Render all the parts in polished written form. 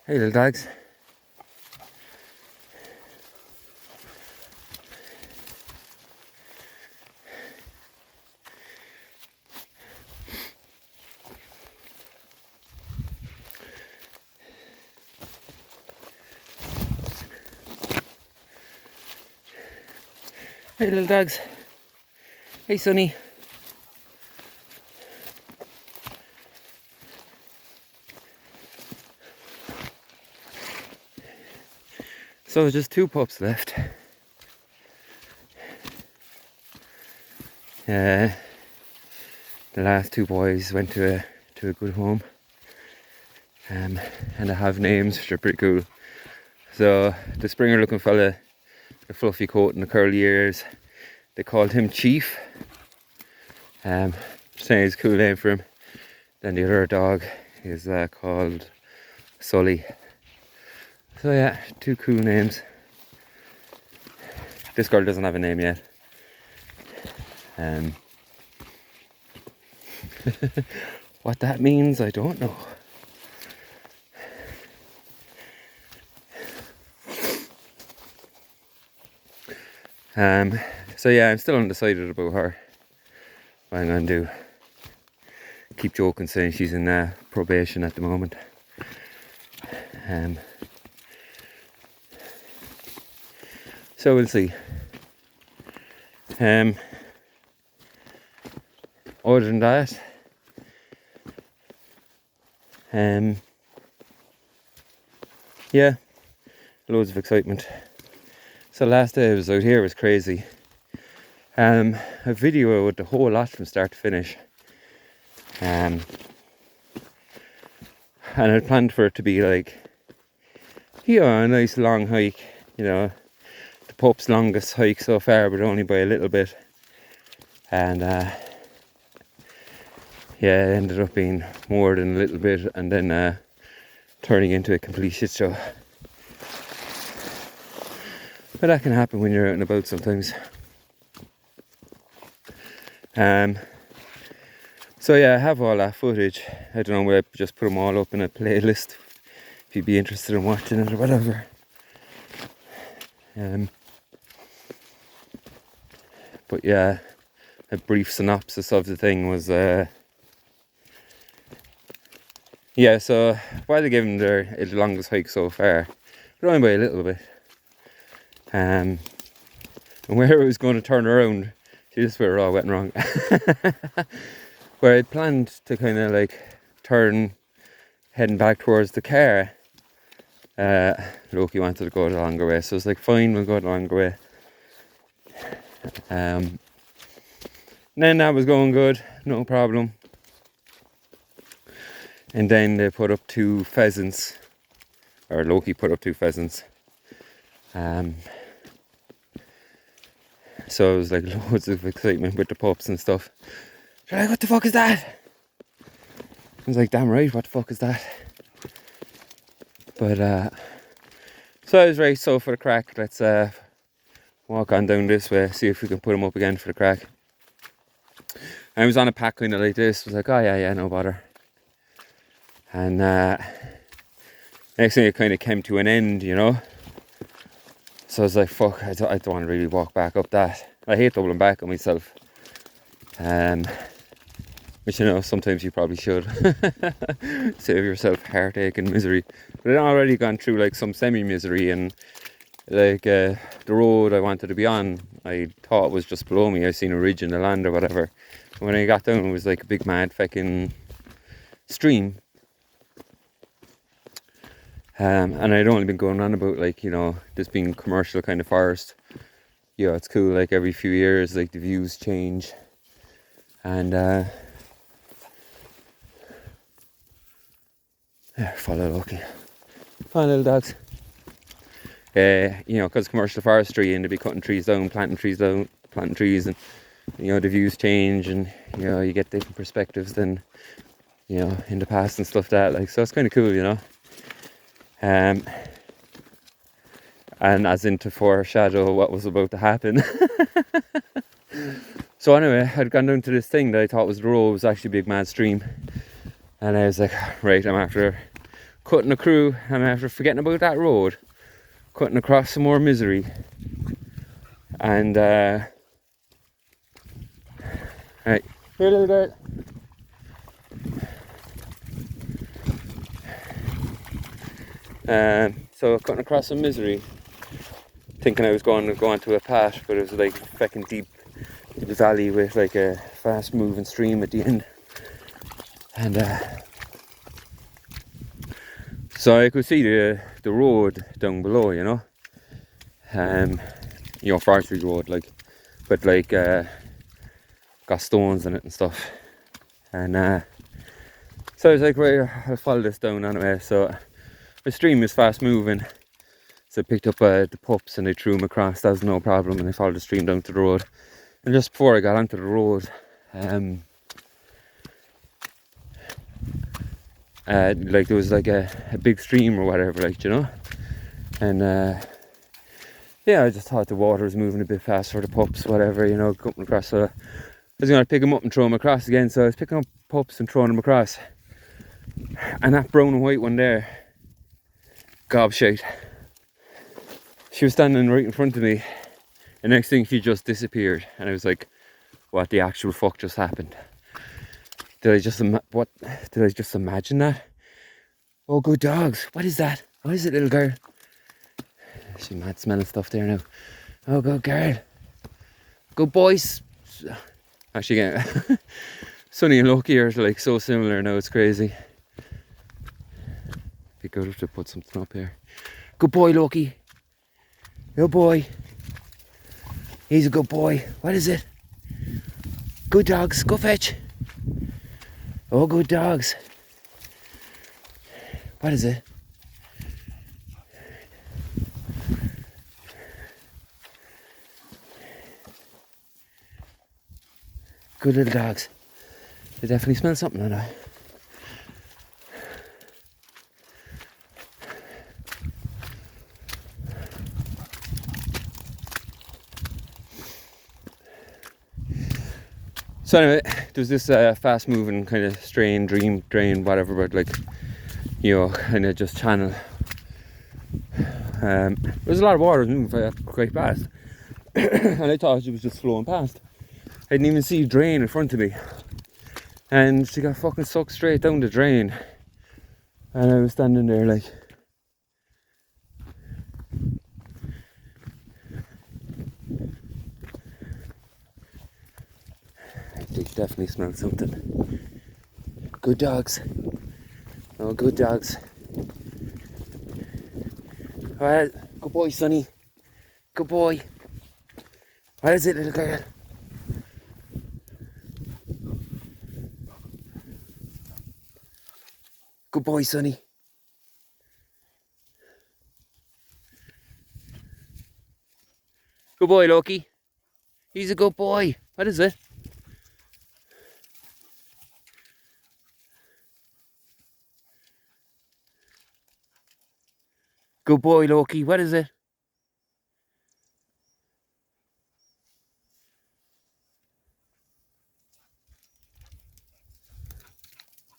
Hey little dogs. Hey little dogs. Hey Sonny. So just 2 pups left. The last 2 boys went to a good home. And they have names which are pretty cool. So the Springer looking fella, the fluffy coat and the curly ears, they called him Chief. Saying it's a cool name for him. Then the other dog is called Sully. So yeah, 2 cool names. This girl doesn't have a name yet. What that means, I don't know. So yeah, I'm still undecided about her. What I'm gonna do. Keep joking saying she's in probation at the moment. So we'll see. Other than that, yeah, loads of excitement. So last day I was out here was crazy. A video with the whole lot from start to finish. And I planned for it to be like, a nice long hike, the pup's longest hike so far, but only by a little bit. And it ended up being more than a little bit, and then turning into a complete shit show. But that can happen when you're out and about sometimes. So yeah, I have all that footage. I don't know, whether I just put them all up in a playlist if you'd be interested in watching it or whatever. But yeah, a brief synopsis of the thing was so while they gave them their longest hike so far, but only by a little bit. And where it was going to turn around, see, this is where it all went wrong. Where I planned to kind of like turn, heading back towards the car, Loki wanted to go the longer way, so I was like, fine, we'll go the longer way. And then that was going good, no problem. And then they put up 2 pheasants, or Loki put up 2 pheasants. So it was like loads of excitement with the pups and stuff. They're like, what the fuck is that? I was like, damn right, what the fuck is that? But so I was right, so for the crack, let's walk on down this way, see if we can put them up again for the crack. I was on a pack kind of like this, was like, oh yeah, no bother. And next thing it kind of came to an end, So I was like, fuck, I don't want to really walk back up that. I hate doubling back on myself. Which, sometimes you probably should. Save yourself heartache and misery. But I'd already gone through like some semi-misery, and like the road I wanted to be on, I thought was just below me. I seen a ridge in the land or whatever. When I got down, it was like a big mad fucking stream. And I'd only been going on about like, this being commercial kind of forest. It's cool, like every few years, like the views change. And follow Loki. Fine little dogs. Because commercial forestry, and they be cutting trees down, planting trees, and the views change, and you get different perspectives than in the past and stuff like so. It's kind of cool, and as in to foreshadow what was about to happen. So anyway, I'd gone down to this thing that I thought was the road. It was actually a big mad stream, and I was like, right, I'm after cutting a crew, and after forgetting about that road, cutting across some more misery. And right, here little girl. So cutting across some misery, thinking I was going to go onto a path, but it was like fucking deep valley with like a fast moving stream at the end. And so I could see the road down below, you know, forestry road, like, but like got stones in it and stuff. And so I was like, right, I'll follow this down anyway. So the stream is fast moving, so I picked up the pups and I threw them across. That was no problem, and I followed the stream down to the road. And just before I got onto the road, like there was like a big stream or whatever, like, you know. And yeah, I just thought the water was moving a bit fast for the pups, whatever, you know, coming across. So I was going to pick them up and throw them across again. So I was picking up pups and throwing them across. And that brown and white one there, gobshite. She was standing right in front of me. The next thing, she just disappeared. And I was like, what the actual fuck just happened? Did I just imagine that? Oh, good dogs. What is that? What is it, little girl? She's mad smelling stuff there now. Oh, good girl. Good boys. Actually, again, Sunny and Loki are like so similar now, it's crazy. Be good to put something up here. Good boy, Loki. Good boy. He's a good boy. What is it? Good dogs. Go fetch. Oh, good dogs. What is it? Good little dogs. They definitely smell something, don't they? So anyway, there's this fast moving kind of dream drain, whatever, but like, you know, kind of just channel. There's a lot of water moving quite fast. And I thought she was just flowing past. I didn't even see a drain in front of me. And she got fucking sucked straight down the drain. And I was standing there like, they definitely smelled something. Good dogs. Oh, good dogs. Alright, good boy, Sonny. Good boy. What is it, little girl? Good boy, Sonny. Good boy, Loki. He's a good boy. What is it? Good boy, Loki. What is it?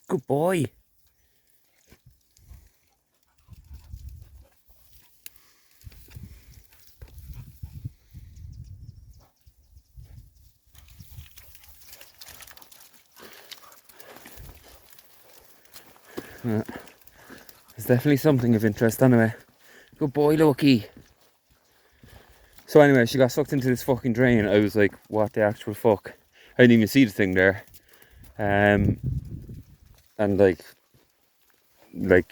Good boy. There's definitely something of interest anyway. Good boy, Loki. So anyway, she got sucked into this fucking drain. I was like, what the actual fuck? I didn't even see the thing there. And like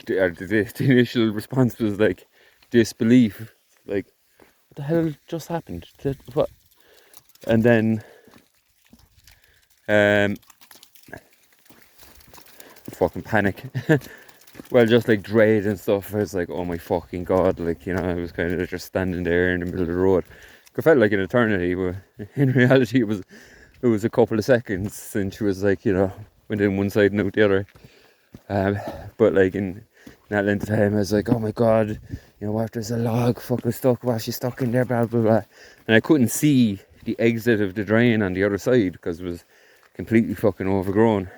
the initial response was like disbelief. Like, what the hell just happened? What? And then fucking panic. Well, just like dread and stuff. I was like, oh my fucking god, like, you know, I was kind of just standing there in the middle of the road. It felt like an eternity, but in reality it was a couple of seconds since she was like, you know, went in one side and out the other. But like in that length of time, I was like, oh my god, you know what, there's a log fucking stuck, well, she's stuck in there, blah blah blah. And I couldn't see the exit of the drain on the other side because it was completely fucking overgrown.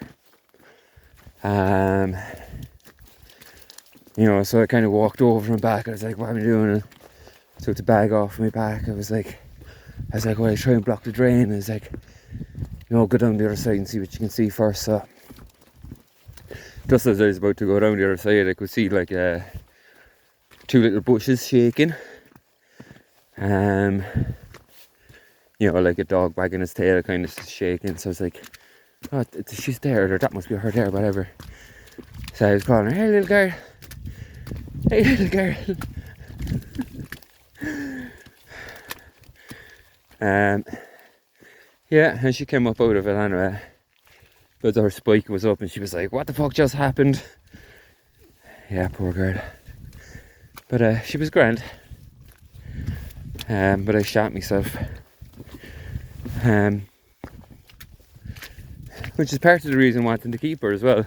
you know, so I kind of walked over and back. I was like, what am I doing? And took the bag off my back. I was like, well, I try and block the drain. I was like, you know, go down the other side and see what you can see first. So just as I was about to go down the other side, I could see like 2 little bushes shaking. You know, like a dog wagging his tail, kind of shaking. So I was like, oh, she's there, or that must be her there, whatever. So I was calling her, hey little girl, hey little girl. Yeah, and she came up out of it anyway. But her spike was up and she was like, what the fuck just happened? Yeah, poor girl. But she was grand. But I shot myself. Which is part of the reason wanting to keep her as well.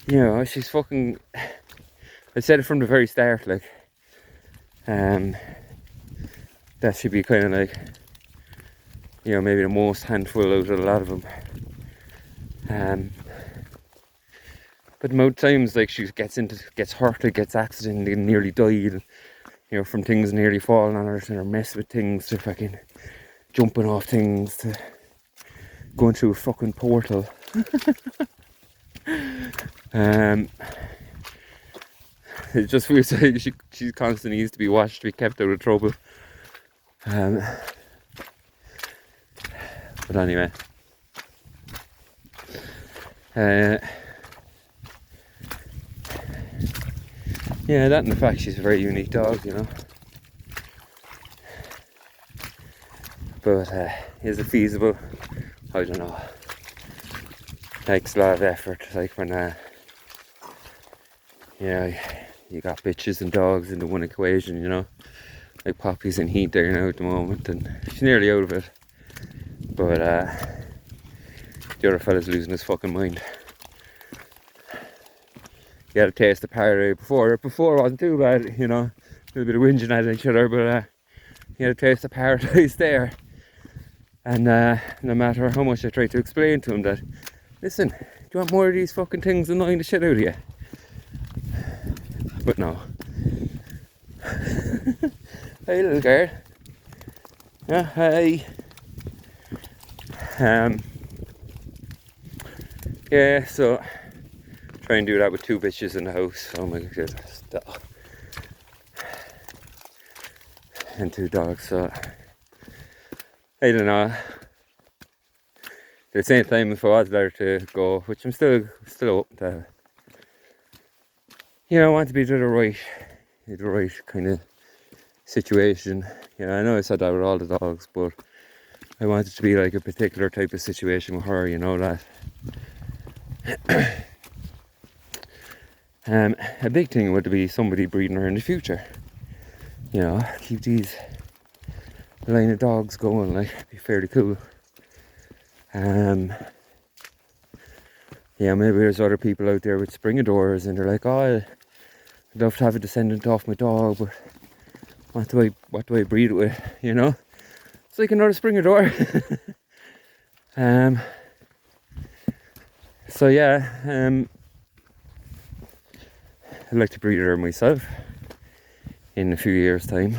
You know, she's fucking... I said it from the very start, like... that should be kind of like... You know, maybe the most handful out of a lot of them. But most times, like, she gets hurt, or gets accident, and nearly died. You know, from things nearly falling on her, or mess with things, to fucking jumping off things, to going through a fucking portal. It just feels like she constantly needs to be watched to be kept out of trouble. But anyway. Yeah, that and the fact she's a very unique dog, you know. But is it feasible? I don't know. Takes a lot of effort, like when you know, you got bitches and dogs into one equation, you know. Like Poppy's in heat there now at the moment, and she's nearly out of it. But the other fella's losing his fucking mind. You had a taste of paradise before. It wasn't too bad, you know. A little bit of whinging at each other, but you had a taste of paradise there. And no matter how much I tried to explain to him that, listen, do you want more of these fucking things annoying the shit out of you? But no. Hey little girl. Yeah, hey. Yeah, so try and do that with 2 bitches in the house. Oh my goodness. And 2 dogs, so I don't know. At the same time, if I was there to go, which I'm still open to, you know, I want to be the right kind of situation. You know, I know I said that with all the dogs, but I want it to be like a particular type of situation with her, you know, that. A big thing would be somebody breeding her in the future. You know, keep these line of dogs going, like, be fairly cool. Yeah, maybe there's other people out there with springadors and they're like, oh, I'd love to have a descendant off my dog, but what do I breed it with, you know? It's like another springador. So yeah, I'd like to breed her myself in a few years' time.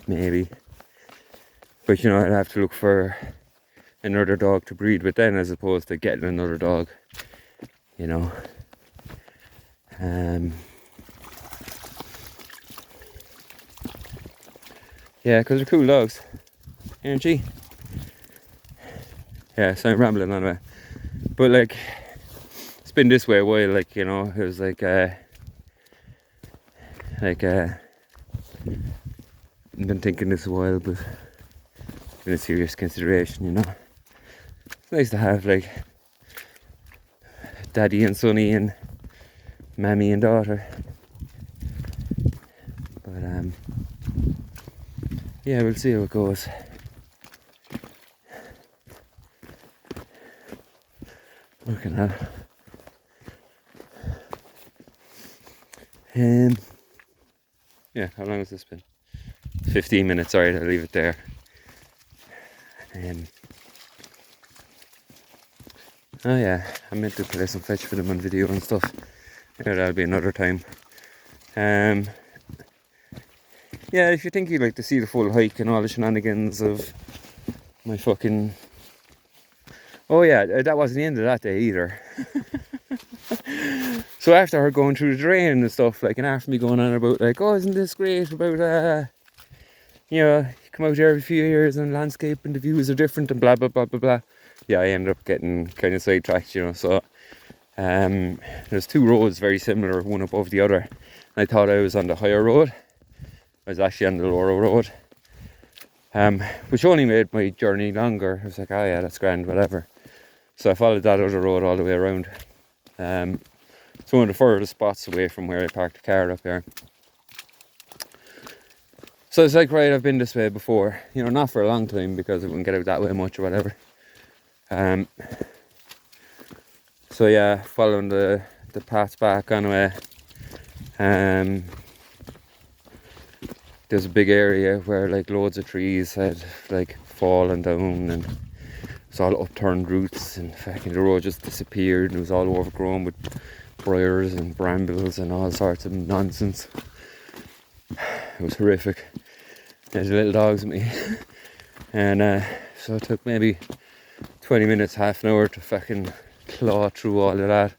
Maybe. But you know, I'd have to look for another dog to breed with then, as opposed to getting another dog, you know. Yeah, because they're cool dogs, aren't she? Yeah, so I'm rambling anyway. But like, it's been this way a while, like, you know, it was like I've been thinking this a while, but it's been a serious consideration, you know. It's nice to have like daddy and sonny and mammy and daughter. But yeah, we'll see how it goes. Looking at yeah, how long has this been? 15 minutes, alright, I'll leave it there. Oh yeah, I meant to play some fetch for them on video and stuff. Yeah, that'll be another time. Yeah, if you think you'd like to see the full hike and all the shenanigans of my fucking... Oh yeah, that wasn't the end of that day either. So after her going through the drain and stuff, like, and after me going on about like, oh, isn't this great about, you know, you come out here every few years and landscape and the views are different and blah, blah, blah, blah, blah. Yeah, I ended up getting kind of sidetracked, you know, so there's two roads very similar, one above the other. And I thought I was on the higher road. I was actually on the lower road. Which only made my journey longer. I was like, oh yeah, that's grand, whatever. So I followed that other road all the way around. It's one of the furthest spots away from where I parked the car up there. So it's like, right, I've been this way before. You know, not for a long time because I wouldn't get out that way much or whatever. So yeah, following the path back on away. There's a big area where like loads of trees had like fallen down and it's all upturned roots and fucking the road just disappeared and it was all overgrown with briars and brambles and all sorts of nonsense. It was horrific. There's little dogs with me. And so it took maybe 20 minutes, half an hour to fucking claw through all of that.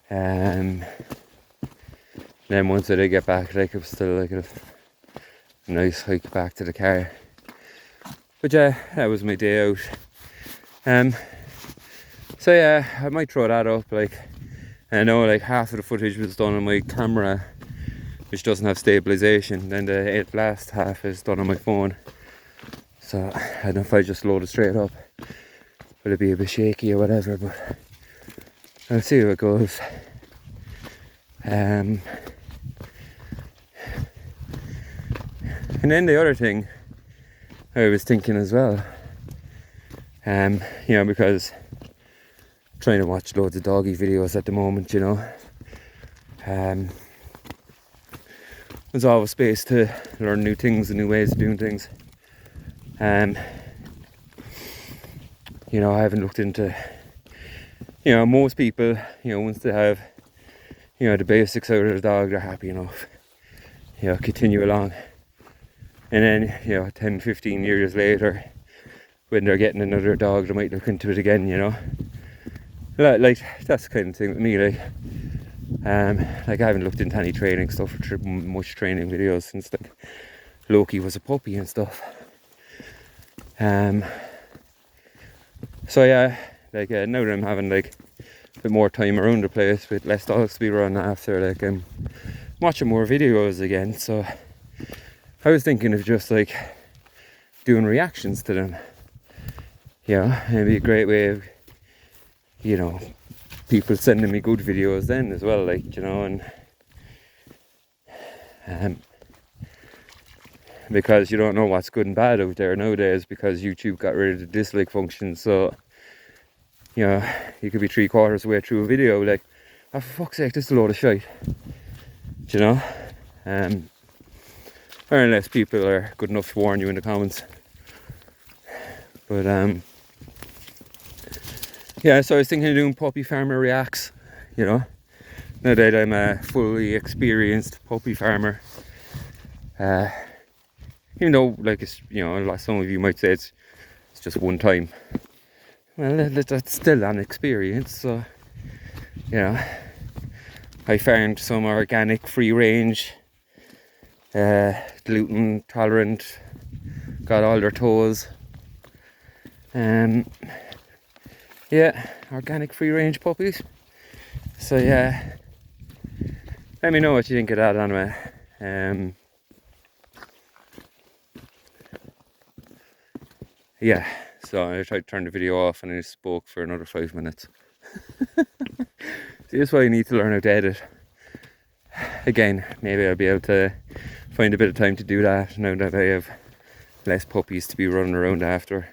Then once I did get back, like, it was still like a nice hike back to the car. But yeah, that was my day out. So yeah, I might throw that up. Like, I know like half of the footage was done on my camera, which doesn't have stabilization. Then the last half is done on my phone. So I don't know if I just load it straight up, will it be a bit shaky or whatever, but I'll see how it goes. And then the other thing I was thinking as well, you know, because I'm trying to watch loads of doggy videos at the moment, you know, there's always space to learn new things and new ways of doing things. You know, I haven't looked into, you know, most people, you know, once they have, you know, the basics out of the dog, they're happy enough, you know, continue along. And then, you know, 10, 15 years later, when they're getting another dog, they might look into it again, you know. Like that's the kind of thing with me, like I haven't looked into any training stuff or much training videos since like Loki was a puppy and stuff. So yeah, like now that I'm having like a bit more time around the place with less dogs to be run after, like I'm watching more videos again, so I was thinking of just like doing reactions to them. You know, it'd be a great way of, you know, people sending me good videos then as well, like, you know, and because you don't know what's good and bad out there nowadays because YouTube got rid of the dislike function, so, you know, you could be 3/4 of the way through a video like, oh for fuck's sake, this is a load of shite, you know, or unless people are good enough to warn you in the comments. But yeah, so I was thinking of doing Puppy Farmer Reacts, you know, now that I'm a fully experienced puppy farmer. Even though, like, it's, you know, like some of you might say it's just one time. Well, that's still an experience, so, you know, I farmed some organic, free range, gluten tolerant, got all their toes. Yeah, organic free range puppies. So yeah, let me know what you think of that anyway. Yeah, so I tried to turn the video off and I spoke for another 5 minutes. See, that's why I need to learn how to edit. Again, maybe I'll be able to find a bit of time to do that now that I have less puppies to be running around after.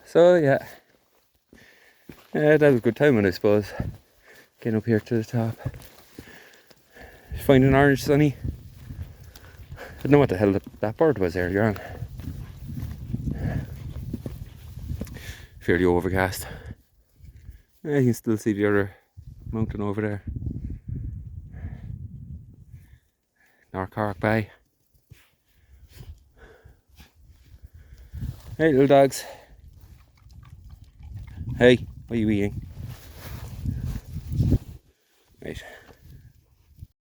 So yeah, that was a good time, I suppose, getting up here to the top. find an orange sunny. I don't know what the hell that bird was earlier on. Fairly overcast. Yeah, you can still see the other mountain over there. North Cork Bay. Hey little dogs. Hey, what are you eating? Right.